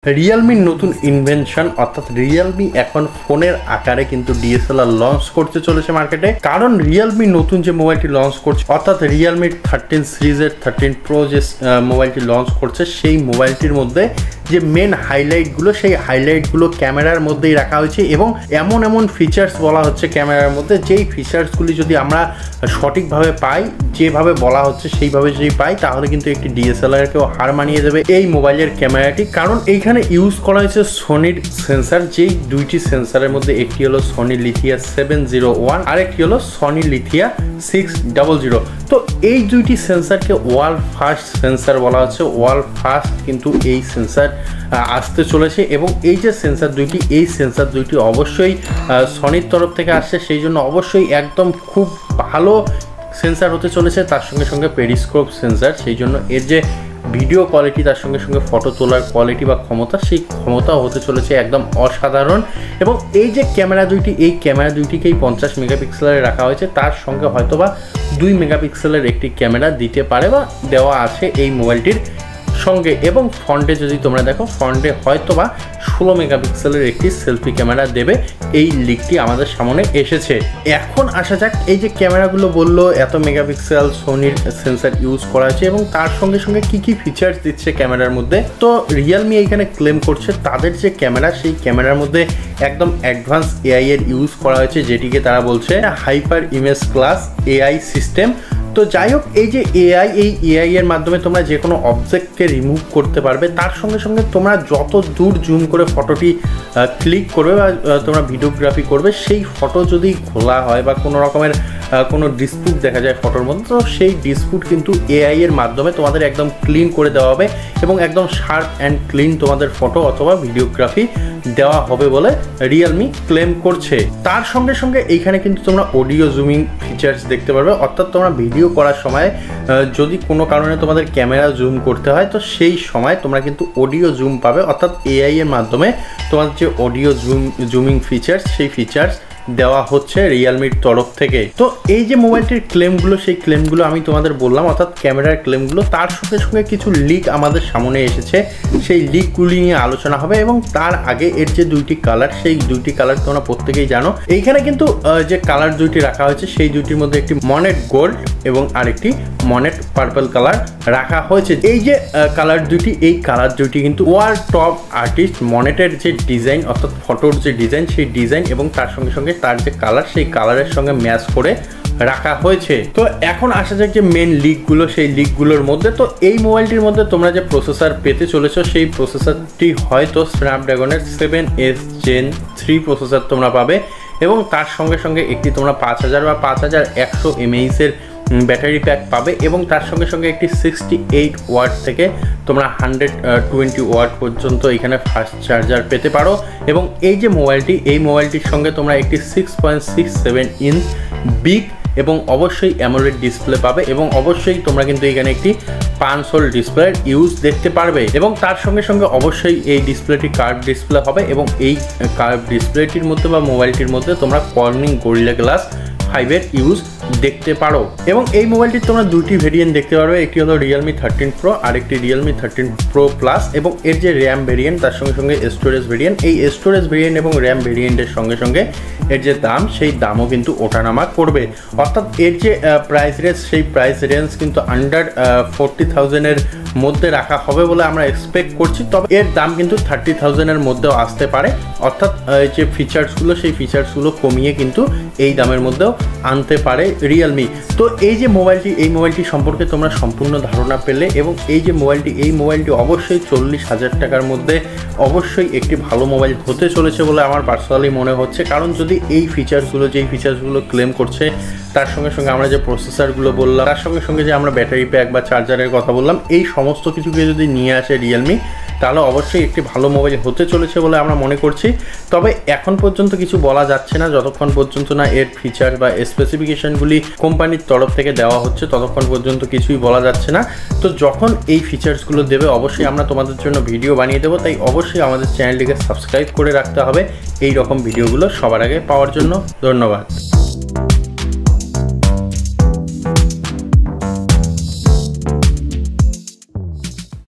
Realme নতুন invention অর্থাৎ Realme এখন ফোনের আকারে কিন্তু DSLR লঞ্চ করতে চলেছে মার্কেটে। কারণ Realme নতুন যে মোবাইলটি লঞ্চ করছে অর্থাৎ Realme 13 সিরিজের 13 Pro যে মোবাইলটি লঞ্চ করছে সেই মোবাইলটির মধ্যে যে মেন হাইলাইটগুলো সেই হাইলাইটগুলো ক্যামেরার মধ্যেই রাখা হয়েছে এবং এমন ফিচার্স বলা হচ্ছে ক্যামেরার মধ্যে যেই ফিচার্সগুলি যদি আমরা সঠিকভাবে পাই, যেভাবে বলা হচ্ছে সেইভাবে যদি পাই তাহলে কিন্তু একটি DSLR-কেও হার মানিয়ে দেবে এই মোবাইলের ক্যামেরাটি। কারণ এইখানে ইউজ করা হয়েছে সোনির সেন্সার, যেই দুইটি সেন্সারের মধ্যে একটি হলো সনি লিথিয়া 701 আর একটি হলো সনি লিথিয়া 600। তো এই দুইটি সেন্সারকে ওয়ার্ল্ড ফার্স্ট সেন্সার বলা হচ্ছে। ওয়ার্ল্ড ফার্স্ট কিন্তু এই সেন্সার আসতে চলেছে এবং এই যে সেন্সার দুইটি, এই সেন্সার দুইটি অবশ্যই সনির তরফ থেকে আসছে, সেই জন্য অবশ্যই একদম খুব ভালো সেন্সার হতে চলেছে। তার সঙ্গে সঙ্গে পেরিস্কোপ সেন্সার, সেই জন্য এর যে ভিডিও কোয়ালিটি তার সঙ্গে সঙ্গে ফটো তোলার কোয়ালিটি বা ক্ষমতা, সেই ক্ষমতাও হতে চলেছে একদম অসাধারণ। এবং এই যে ক্যামেরা দুইটি, এই ক্যামেরা দুইটিকেই 50 মেগাপিক্সেলের রাখা হয়েছে, তার সঙ্গে হয়তোবা 2 মেগাপিক্সেলের একটি ক্যামেরা দিতে পারে বা দেওয়া আছে এই মোবাইলটির সঙ্গে। এবং ফ্রন্টে যদি তোমরা দেখো, ফ্রন্টে হয়তোবা 16 মেগাপিক্সেলের একটি সেলফি ক্যামেরা দেবে, এই লিকটি আমাদের সামনে এসেছে। এখন আসা যাক, এই যে ক্যামেরাগুলো বললো এত মেগাপিক্সেল সোনির সেন্সার ইউজ করা হয়েছে এবং তার সঙ্গে সঙ্গে কি ফিচার্স দিচ্ছে ক্যামেরার মধ্যে। তো রিয়েলমি এইখানে ক্লেম করছে তাদের যে ক্যামেরা, সেই ক্যামেরার মধ্যে একদম অ্যাডভান্স এআই এর ইউজ করা হয়েছে, যেটিকে তারা বলছে hyper image class AI system. তো যাই হোক, এই যে এআই, এই এআই এর মাধ্যমে তোমরা যে কোনো অবজেক্টকে রিমুভ করতে পারবে। তার সঙ্গে সঙ্গে তোমরা যত দূর জুম করে ফটোটি ক্লিক করবে বা তোমরা ভিডিওগ্রাফি করবে, সেই ফটো যদি খোলা হয় বা কোনো রকমের কোনো ডিসপুট দেখা যায় ফটোর মধ্যে, তো সেই ডিসপুট কিন্তু এআই এর মাধ্যমে তোমাদের একদম ক্লিন করে দেওয়া হবে এবং একদম শার্প অ্যান্ড ক্লিন তোমাদের ফটো অথবা ভিডিওগ্রাফি দেওয়া হবে বলে রিয়েলমি ক্লেম করছে। তার সঙ্গে সঙ্গে এইখানে কিন্তু তোমরা অডিও জুমিং ফিচার্স দেখতে পারবে, অর্থাৎ তোমরা ভিডিও করার সময় যদি কোনো কারণে তোমাদের ক্যামেরা জুম করতে হয় তো সেই সময় তোমরা কিন্তু অডিও জুম পাবে, অর্থাৎ এআই এর মাধ্যমে তোমাদের যে অডিও জুমিং ফিচার্স সেই ফিচার্স দেওয়া হচ্ছে রিয়েলমির তরফ থেকে। তো এই যে মোবাইলটির ক্লেমগুলো, সেই ক্লেমগুলো আমি তোমাদের বললাম, অর্থাৎ ক্যামেরার ক্লেমগুলো, তার সঙ্গে সঙ্গে কিছু লিক আমাদের সামনে এসেছে, সেই লিকগুলি নিয়ে আলোচনা হবে। এবং তার আগে এর যে দুইটি কালার, সেই দুইটি কালার তোমরা প্রত্যেকেই জানো। এইখানে কিন্তু যে কালার দুইটি রাখা হয়েছে সেই দুইটির মধ্যে একটি মনেট গোল্ড এবং আরেকটি মনেট পার্পল কালার রাখা হয়েছে। এই যে কালার দুইটি, এই কালার দুইটি কিন্তু ওয়ার্ল্ড টপ আর্টিস্ট মনেটের যে ডিজাইন অর্থাৎ ফটোর যে ডিজাইন, সেই ডিজাইন এবং তার সঙ্গে সঙ্গে তার যে কালার, সেই কালারের সঙ্গে ম্যাচ করে রাখা হয়েছে। তো এখন আসা যাক যে মেন লিকগুলো, সেই লিকগুলোর মধ্যে। তো এই মোবাইলটির মধ্যে তোমরা যে প্রসেসর পেতে চলেছো, সেই প্রসেসরটি হয়তো স্ন্যাপড্রাগনের 7S Gen 3 প্রসেসর তোমরা পাবে এবং তার সঙ্গে সঙ্গে একটি তোমরা 5000 বা 5100 mAh এর ব্যাটারি প্যাক পাবে এবং তার সঙ্গে সঙ্গে একটি 68 ওয়াট থেকে তোমরা 120 ওয়াট পর্যন্ত এখানে ফাস্ট চার্জার পেতে পারো। এবং এই যে মোবাইলটি, এই মোবাইলটির সঙ্গে তোমরা একটি 6.67 ইঞ্চ বিগ এবং অবশ্যই অ্যামোলেড ডিসপ্লে পাবে এবং অবশ্যই তোমরা কিন্তু এখানে একটি পাঞ্চ হোল ডিসপ্লের ইউজ দেখতে পারবে এবং তার সঙ্গে সঙ্গে অবশ্যই এই ডিসপ্লেটি কার্ভ ডিসপ্লে হবে এবং এই কার্ভ ডিসপ্লেটির মধ্যে বা মোবাইলটির মধ্যে তোমরা কর্নিং গরিলা গ্লাস 5 এর ইউজ দেখতে পারো। এবং এই মোবাইলটির তোমরা দুইটি ভেরিয়েন্ট দেখতে পারবে, একটি হলো Realme 13 Pro আর একটি Realme 13 Pro Plus। এবং এর যে র্যাম ভেরিয়েন্ট তার সঙ্গে সঙ্গে স্টোরেজ ভেরিয়েন্ট, এই স্টোরেজ ভেরিয়েন্ট এবং র্যাম ভেরিয়েন্টের সঙ্গে সঙ্গে এর যে দাম, সেই দামও কিন্তু ওঠানামা করবে। অর্থাৎ এর যে প্রাইস রেঞ্জ, সেই প্রাইস রেঞ্জ কিন্তু আন্ডার 40,000 এর মধ্যে রাখা হবে বলে আমরা এক্সপেক্ট করছি। তবে এর দাম কিন্তু 30,000 এর মধ্যেও আসতে পারে, অর্থাৎ যে ফিচার্সগুলো, সেই ফিচার্সগুলো কমিয়ে কিন্তু এই দামের মধ্যেও আনতে পারে রিয়েলমি। তো এই যে মোবাইলটি, এই মোবাইলটি সম্পর্কে তোমরা সম্পূর্ণ ধারণা পেলে এবং এই যে মোবাইলটি, এই মোবাইলটি অবশ্যই 40,000 টাকার মধ্যে অবশ্যই একটি ভালো মোবাইল হতে চলেছে বলে আমার পার্সোনালি মনে হচ্ছে। কারণ যদি এই ফিচার্সগুলো, যেই ফিচার্সগুলো ক্লেম করছে, তার সঙ্গে সঙ্গে আমরা যে প্রসেসরগুলো বললাম, তার সঙ্গে সঙ্গে যে আমরা ব্যাটারি প্যাক বা চার্জারের কথা বললাম, এই সমস্ত কিছুকে যদি নিয়ে আসে রিয়েলমি, তাহলে অবশ্যই একটি ভালো মোবাইল হতে চলেছে বলে আমরা মনে করছি। তবে এখন পর্যন্ত কিছু বলা যাচ্ছে না, যতক্ষণ পর্যন্ত না এর ফিচার বা স্পেসিফিকেশনগুলি কোম্পানির তরফ থেকে দেওয়া হচ্ছে ততক্ষণ পর্যন্ত কিছুই বলা যাচ্ছে না। তো যখন এই ফিচার্সগুলো দেবে অবশ্যই আমরা তোমাদের জন্য ভিডিও বানিয়ে দেবো, তাই অবশ্যই আমাদের চ্যানেলটিকে সাবস্ক্রাইব করে রাখতে হবে এই রকম ভিডিওগুলো সবার আগে পাওয়ার জন্য। ধন্যবাদ।